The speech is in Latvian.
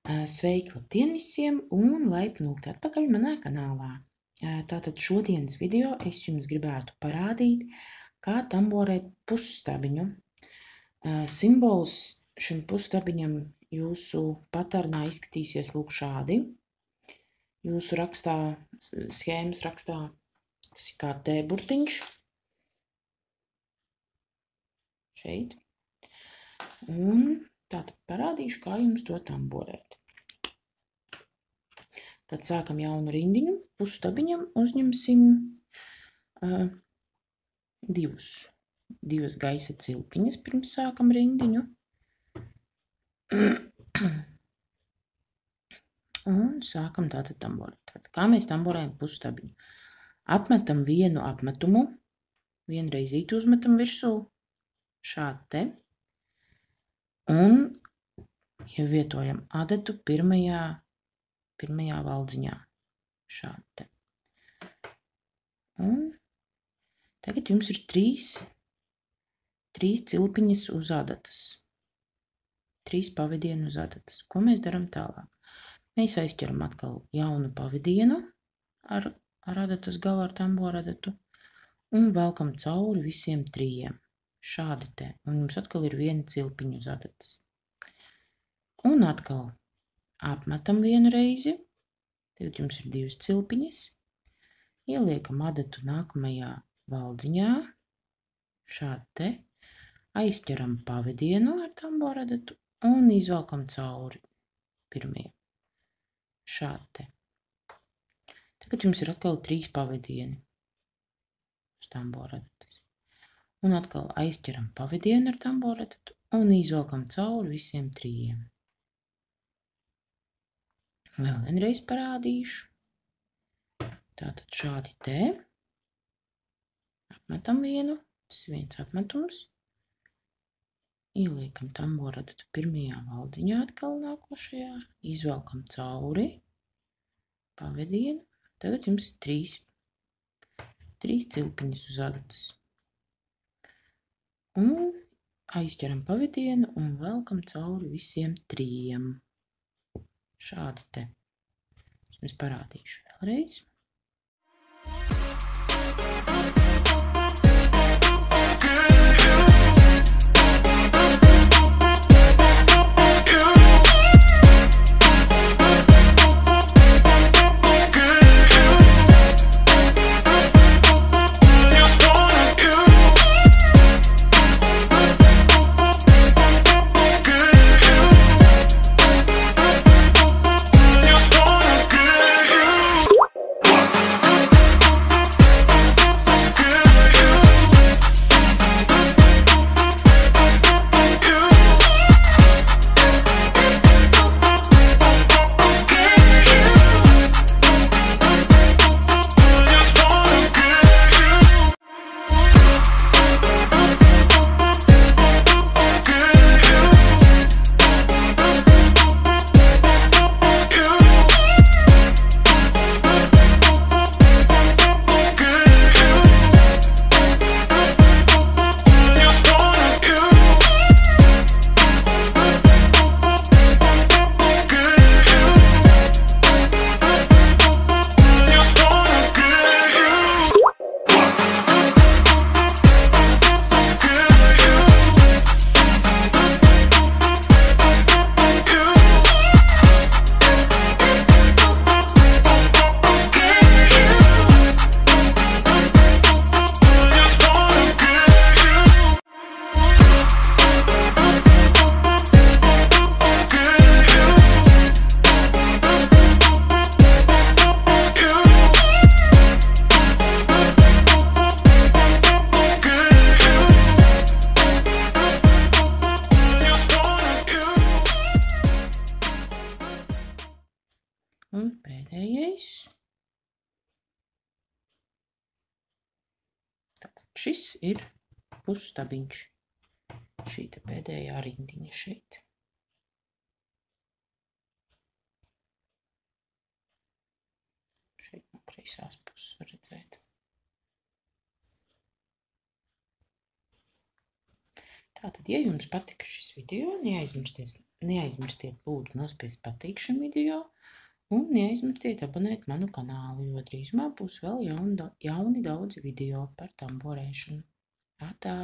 Sveiki, labdien visiem un laipni lūgt atpakaļ manā kanālā. Tātad šodienas video es jums gribētu parādīt, kā tamborēt pusstabiņu. Simbols šim pusstabiņam jūsu paternā izskatīsies lūk šādi. Jūsu rakstā, schēmas rakstā, tas ir kā T-burtiņš. Šeit. Un tātad parādīšu, kā jums to tamborēt. Tad sākam jaunu rindiņu, pusstabiņam uzņemsim divas gaisa cilpiņas pirms sākam rindiņu. Un sākam tātad tamborēt. Tātad, kā mēs tamborējam pusstabiņu? Apmetam vienu apmetumu, vienreizīt uzmetam virsū, šādi te. Un ievietojam adatu pirmajā valdziņā, šādi te. Un tagad jums ir trīs cilpiņas uz adatas. 3 pavadienu uz adatas. Ko mēs darām tālāk? Mēs aizķeram atkal jaunu pavadienu ar adatas galu, ar tambora adatu un velkam cauri visiem 3. Šādi te. Un jums atkal ir viena cilpiņa uz adatas. Un atkal apmetam vienu reizi. Tagad jums ir 2 cilpiņas. Ieliekam adatu nākamajā valdziņā. Šādi te. Aizķeram pavadienu ar tambora adatu un izvelkam cauri pirmajam. Šādi te. Tagad jums ir atkal 3 pavadieni uz tambora adatas. Un atkal aizķeram pavadienu ar tambora adatu un izvelkam cauri visiem 3. Vēl vienreiz parādīšu. Tātad šādi te. Apmetam vienu. Tas ir viens apmetums. Ieliekam tambora adatu pirmajā valdziņā atkal nākošajā. Izvelkam cauri pavadienu. Tagad jums ir 3 cilpiņas uz adatas. Un aizķeram pavadienu un velkam cauri visiem 3. Šādi te. Es parādīšu vēlreiz. Un pēdējais. Tātad šis ir pusstabiņš. Šī te pēdējā rindiņa šeit. Šeit no kreisās puses var redzēt. Tātad, ja jums patika šis video, neaizmirstiet lūdzu nospiest patīk šim video un neaizmirstiet abonēt manu kanālu, jo drīzumā būs vēl jauni daudzi video par tamborēšanu. Atā!